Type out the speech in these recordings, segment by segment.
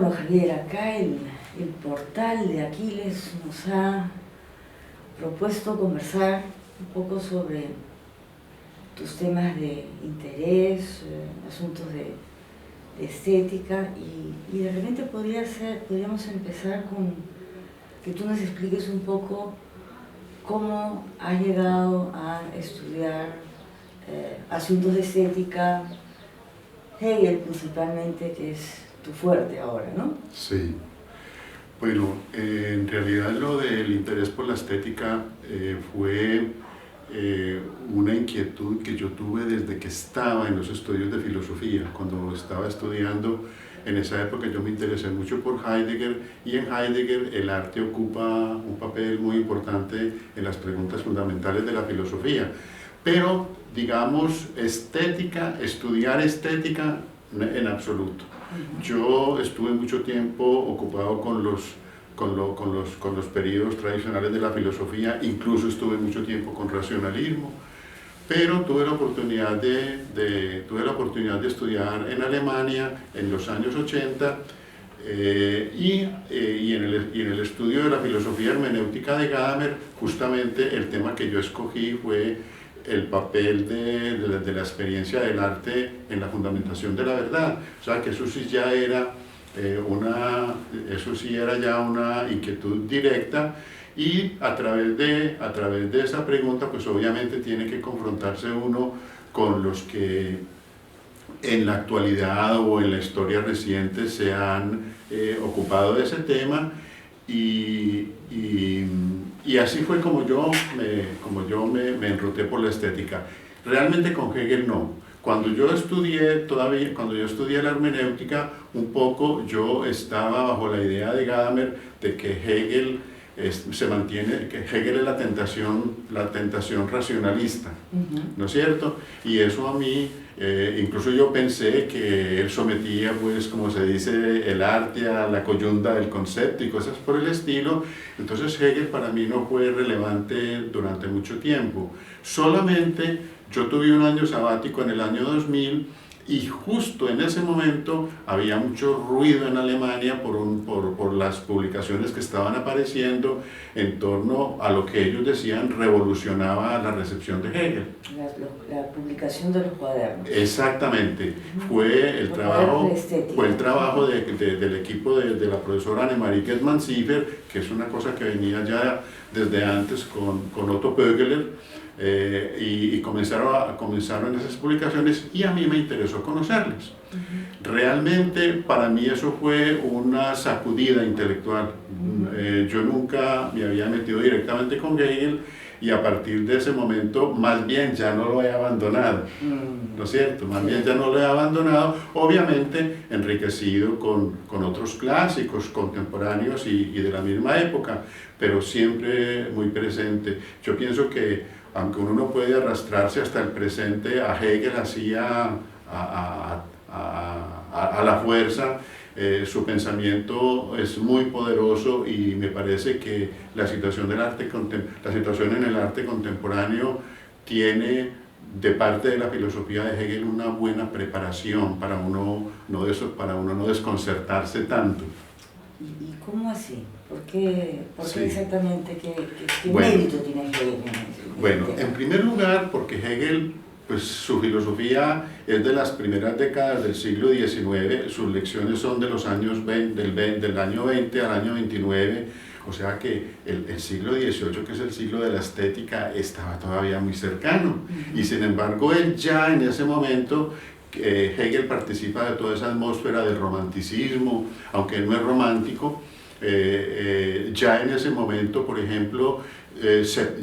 Bueno, Javier, acá el portal de Aquiles nos ha propuesto conversar un poco sobre tus temas de interés, asuntos de estética y de repente podríamos empezar con que tú nos expliques un poco cómo has llegado a estudiar asuntos de estética, Hegel principalmente, que es tu fuerte ahora, ¿no? Sí. Bueno, en realidad lo del interés por la estética fue una inquietud que yo tuve desde que estaba en los estudios de filosofía. Cuando estaba estudiando, en esa época yo me interesé mucho por Heidegger, y en Heidegger el arte ocupa un papel muy importante en las preguntas fundamentales de la filosofía. Pero, digamos, estudiar estética en absoluto. Yo estuve mucho tiempo ocupado con los periodos tradicionales de la filosofía, incluso estuve mucho tiempo con racionalismo, pero tuve la oportunidad de estudiar en Alemania en los años 80 y en el estudio de la filosofía hermenéutica de Gadamer, justamente el tema que yo escogí fue el papel de la experiencia del arte en la fundamentación de la verdad. O sea que eso sí ya era ya una inquietud directa, y a través de esa pregunta pues obviamente tiene que confrontarse uno con los que en la actualidad o en la historia reciente se han ocupado de ese tema, y así fue como yo me enruté por la estética. Realmente con Hegel no. Cuando yo estudié la hermenéutica, un poco yo estaba bajo la idea de Gadamer de que Hegel que Hegel es la tentación racionalista, ¿no es cierto? Y eso a mí, incluso yo pensé que él sometía, pues, como se dice, el arte a la coyunda del concepto y cosas por el estilo. Entonces Hegel para mí no fue relevante durante mucho tiempo. Solamente yo tuve un año sabático en el año 2000, y justo en ese momento había mucho ruido en Alemania por las publicaciones que estaban apareciendo en torno a lo que ellos decían revolucionaba la recepción de Hegel. La publicación de los cuadernos. Exactamente. Fue el trabajo del equipo de la profesora Annemarie Gettmann-Siever, que es una cosa que venía ya desde antes con Otto Pögeler. Y comenzaron esas publicaciones, y a mí me interesó conocerlas. Realmente para mí eso fue una sacudida intelectual. Yo nunca me había metido directamente con Hegel, y a partir de ese momento más bien ya no lo he abandonado, ¿no es cierto? Más bien ya no lo he abandonado, obviamente enriquecido con otros clásicos contemporáneos y de la misma época, pero siempre muy presente. Yo pienso que aunque uno no puede arrastrarse hasta el presente a Hegel así a la fuerza, su pensamiento es muy poderoso, y me parece que la situación en el arte contemporáneo tiene de parte de la filosofía de Hegel una buena preparación para uno no desconcertarse tanto. ¿Y cómo así? ¿Por qué Sí. Exactamente? ¿Qué mérito tiene Hegel? Bueno, en primer lugar, porque Hegel, pues su filosofía es de las primeras décadas del siglo XIX, sus lecciones son de los años del año 20 al año 29, o sea que el siglo XVIII, que es el siglo de la estética, estaba todavía muy cercano, y sin embargo él ya en ese momento, Hegel participa de toda esa atmósfera del romanticismo, aunque él no es romántico. Ya en ese momento, por ejemplo,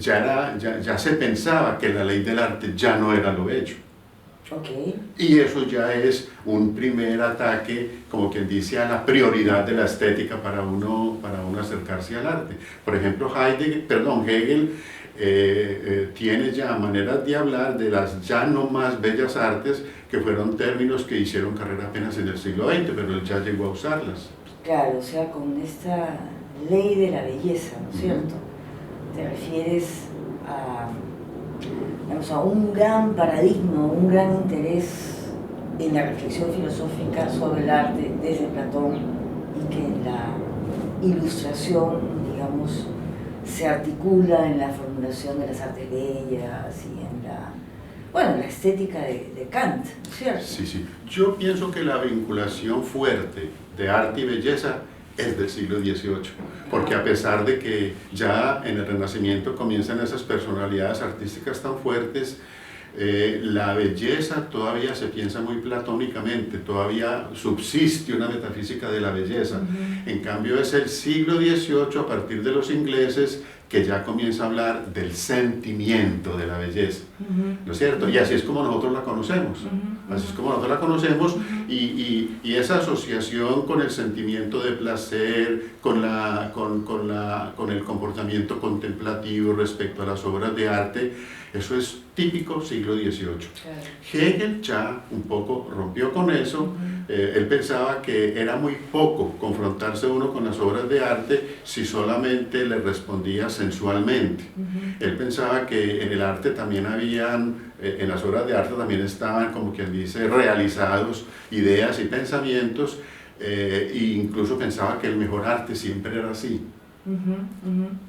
ya se pensaba que la ley del arte ya no era lo bello. Y eso ya es un primer ataque, como quien dice, a la prioridad de la estética para uno acercarse al arte. Por ejemplo, Hegel tiene ya maneras de hablar de las ya no más bellas artes, que fueron términos que hicieron carrera apenas en el siglo XX, pero él ya llegó a usarlas. Claro, o sea, con esta ley de la belleza, ¿no es cierto? Te refieres a un gran paradigma, un gran interés en la reflexión filosófica sobre el arte desde Platón y que en la ilustración, digamos, se articula en la formulación de las artes bellas y en la, bueno, la estética de Kant, ¿no es cierto? Sí, sí. Yo pienso que la vinculación fuerte de arte y belleza es del siglo XVIII, porque a pesar de que ya en el Renacimiento comienzan esas personalidades artísticas tan fuertes, la belleza todavía se piensa muy platónicamente, todavía subsiste una metafísica de la belleza. En cambio es el siglo XVIII, a partir de los ingleses, que ya comienza a hablar del sentimiento de la belleza, ¿no es cierto? Y así es como nosotros la conocemos, así es como nosotros la conocemos, y esa asociación con el sentimiento de placer, con el comportamiento contemplativo respecto a las obras de arte, eso es típico siglo XVIII. Claro. Hegel ya un poco rompió con eso. Él pensaba que era muy poco confrontarse uno con las obras de arte si solamente le respondía sensualmente. Él pensaba que en el arte también habían, en las obras de arte también estaban, como quien dice, realizados ideas y pensamientos, e incluso pensaba que el mejor arte siempre era así.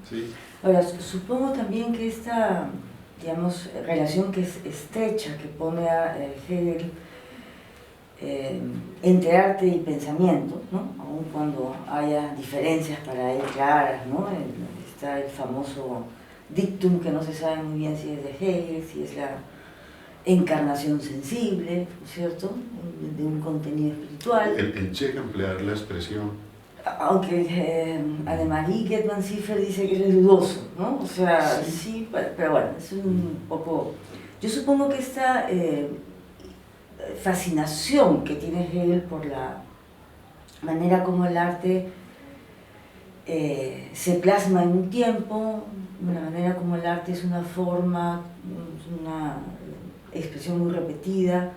¿Sí? Ahora, supongo también que esta, digamos, relación que es estrecha, que pone a Hegel entre arte y pensamiento, ¿no? Aun cuando haya diferencias para él claras, ¿no? Está el famoso dictum que no se sabe muy bien si es de Hegel, si es la encarnación sensible, ¿no es cierto?, de un contenido espiritual. Él llega a emplear la expresión. Aunque Annemarie Gettmann-Ciffer dice que es dudoso, ¿no? O sea, sí, pero bueno, es un poco... Yo supongo que esta fascinación que tiene Hegel por la manera como el arte se plasma en un tiempo, la manera como el arte es una forma, una expresión muy repetida,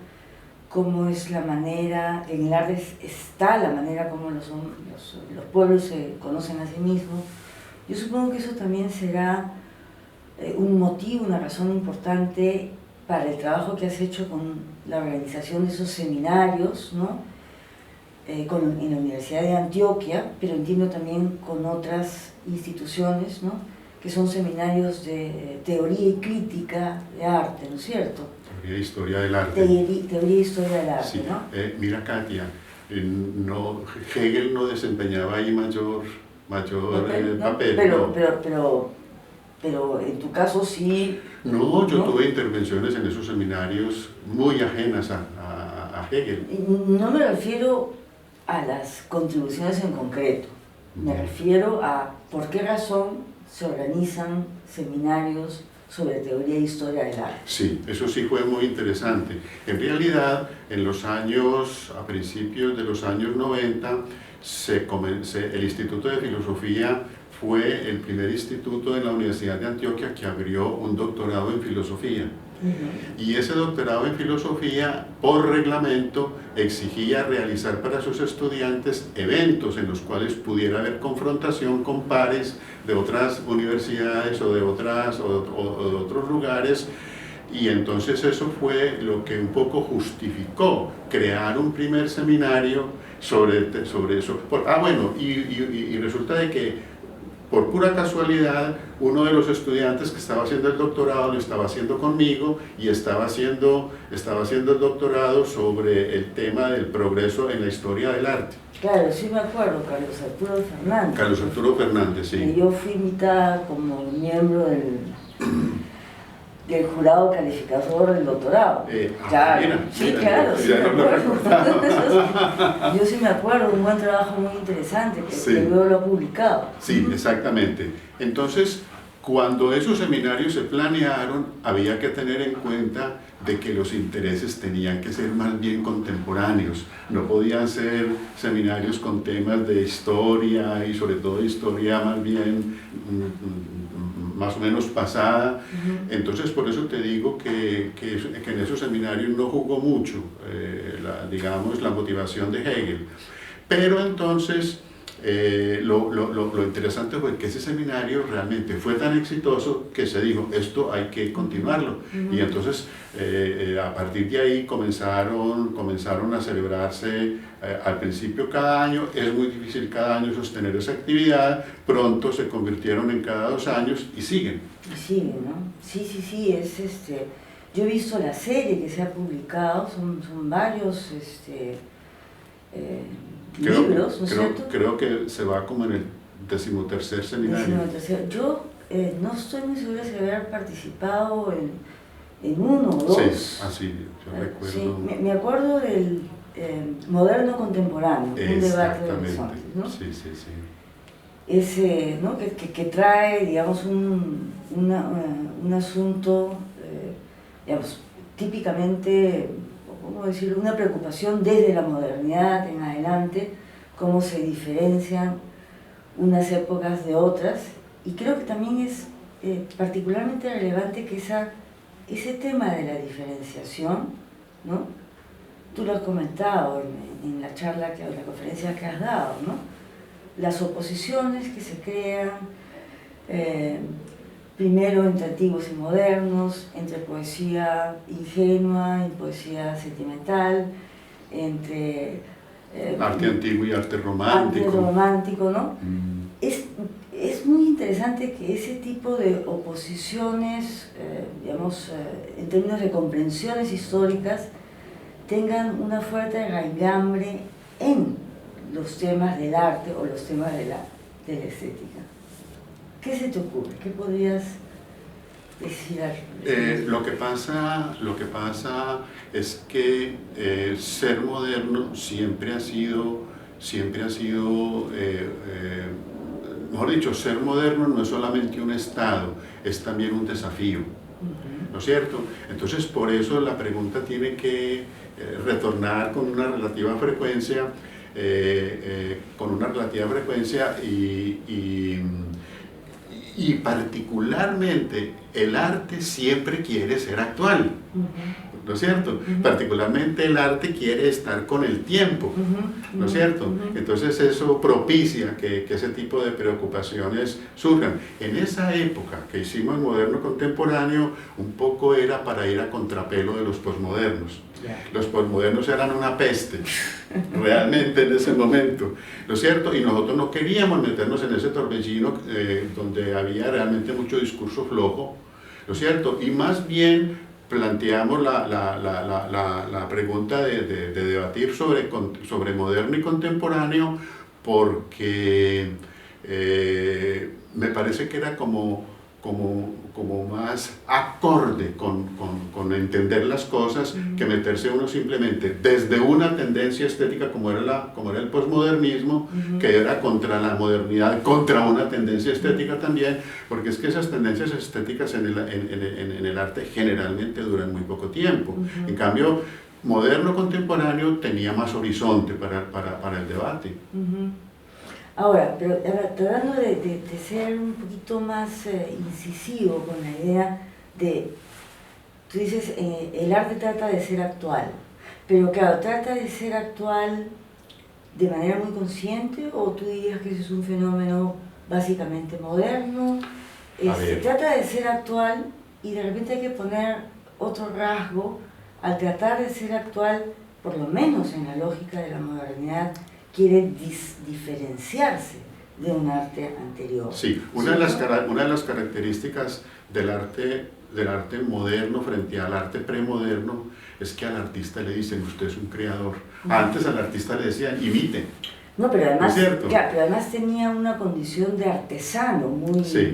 cómo es la manera, en el arte está la manera como los pueblos se conocen a sí mismos. Yo supongo que eso también será un motivo, una razón importante para el trabajo que has hecho con la organización de esos seminarios, ¿no? En la Universidad de Antioquia, pero entiendo también con otras instituciones, ¿no? Que son seminarios de teoría y crítica de arte, ¿no es cierto? Teoría e historia del arte. Teoría e historia del arte, sí, ¿no? Mira, Katia, Hegel no desempeñaba ahí mayor papel. Pero en tu caso sí... No, yo tuve intervenciones en esos seminarios muy ajenas a Hegel. No me refiero a las contribuciones en concreto, me refiero a por qué razón se organizan seminarios sobre teoría e historia del arte. Sí, eso sí fue muy interesante. En realidad, a principios de los años 90, el Instituto de Filosofía fue el primer instituto en la Universidad de Antioquia que abrió un doctorado en filosofía. Y ese doctorado en filosofía, por reglamento, exigía realizar para sus estudiantes eventos en los cuales pudiera haber confrontación con pares de otras universidades o de otros lugares, y entonces eso fue lo que un poco justificó crear un primer seminario sobre eso. Y resulta de que por pura casualidad, uno de los estudiantes que estaba haciendo el doctorado lo estaba haciendo conmigo y estaba haciendo el doctorado sobre el tema del progreso en la historia del arte. Claro, sí me acuerdo, Carlos Arturo Fernández. Carlos Arturo Fernández, sí. Que yo fui invitada como miembro del jurado calificador del doctorado. Claro, claro, sí me acuerdo. Yo sí me acuerdo, un buen trabajo muy interesante que luego lo ha publicado. Sí, exactamente. Entonces, cuando esos seminarios se planearon, había que tener en cuenta de que los intereses tenían que ser más bien contemporáneos. No podían ser seminarios con temas de historia y sobre todo historia más bien más o menos pasada. Entonces por eso te digo que en esos seminarios no jugó mucho, digamos, la motivación de Hegel. Pero entonces lo interesante fue que ese seminario realmente fue tan exitoso que se dijo, esto hay que continuarlo. Y entonces a partir de ahí comenzaron a celebrarse al principio cada año. Es muy difícil cada año sostener esa actividad, pronto se convirtieron en cada 2 años y siguen. Y siguen, ¿no? Sí, yo he visto la serie que se ha publicado, son varios libros, ¿no es cierto? Creo que se va como en el 13º seminario. Yo no estoy muy segura si haber participado en uno o 2. Sí, así, yo recuerdo. Sí, me acuerdo del moderno contemporáneo, un debate de horizontes, ¿no? Sí, sí, sí. Ese, ¿no? que trae, digamos, un asunto, digamos, típicamente, ¿cómo decirlo?, una preocupación desde la modernidad en adelante, cómo se diferencian unas épocas de otras, y creo que también es particularmente relevante que ese tema de la diferenciación, ¿no?, tú lo has comentado en la charla, la conferencia que has dado, ¿no?, las oposiciones que se crean, primero entre antiguos y modernos, entre poesía ingenua y poesía sentimental, entre arte antiguo y arte romántico. Arte romántico, ¿no? Es muy interesante que ese tipo de oposiciones, en términos de comprensiones históricas, tengan una fuerte raigambre en los temas del arte o los temas de la estética. ¿Qué se te ocurre? ¿Qué podrías decir? Lo que pasa es que ser moderno siempre ha sido, mejor dicho, ser moderno no es solamente un estado, es también un desafío, ¿no es cierto? Entonces por eso la pregunta tiene que retornar con una relativa frecuencia, y particularmente el arte siempre quiere ser actual, ¿no es cierto? Particularmente el arte quiere estar con el tiempo, ¿no es cierto? Entonces eso propicia que ese tipo de preocupaciones surjan. En esa época que hicimos moderno contemporáneo, un poco era para ir a contrapelo de los posmodernos. Los posmodernos eran una peste, realmente en ese momento, ¿no es cierto? Y nosotros no queríamos meternos en ese torbellino donde había realmente mucho discurso flojo, ¿no es cierto? Y más bien planteamos la pregunta de debatir sobre moderno y contemporáneo porque me parece que era como más acorde con entender las cosas que meterse uno simplemente desde una tendencia estética como era el posmodernismo, que era contra la modernidad, contra una tendencia estética también, porque es que esas tendencias estéticas en el arte generalmente duran muy poco tiempo. En cambio, moderno contemporáneo tenía más horizonte para el debate. Ahora, pero tratando de ser un poquito más incisivo con la idea de, tú dices, el arte trata de ser actual, pero claro, ¿trata de ser actual de manera muy consciente o tú dirías que ese es un fenómeno básicamente moderno? Trata de ser actual y de repente hay que poner otro rasgo al tratar de ser actual, por lo menos en la lógica de la modernidad, quiere diferenciarse de un arte anterior. Sí, una de las características del arte moderno frente al arte premoderno es que al artista le dicen, usted es un creador. Antes al artista le decían, imite. No, pero además, ¿no es cierto? Claro, pero además tenía una condición de artesano muy nítida,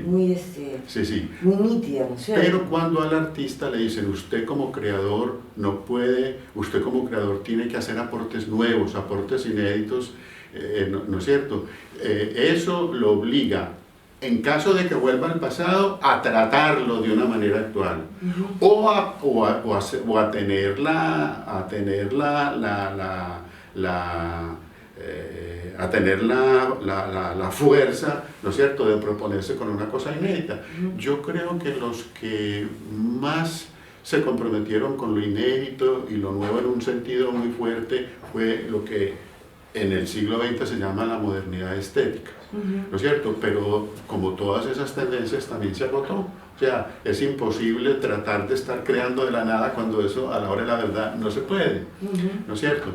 ¿no es cierto? Pero cuando al artista le dicen, usted como creador no puede, usted como creador tiene que hacer aportes nuevos, aportes inéditos, ¿no es cierto? Eso lo obliga, en caso de que vuelva al pasado, a tratarlo de una manera actual, o a tener la fuerza, ¿no es cierto?, de proponerse con una cosa inédita. Yo creo que los que más se comprometieron con lo inédito y lo nuevo en un sentido muy fuerte fue lo que en el siglo XX se llama la modernidad estética, ¿no es cierto? Pero como todas esas tendencias también se agotó. O sea, es imposible tratar de estar creando de la nada cuando eso a la hora de la verdad no se puede, ¿no es cierto?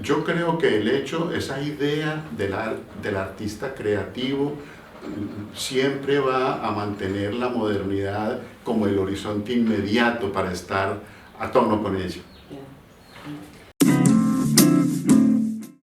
Yo creo que el hecho, esa idea del artista creativo siempre va a mantener la modernidad como el horizonte inmediato para estar a tono con ella.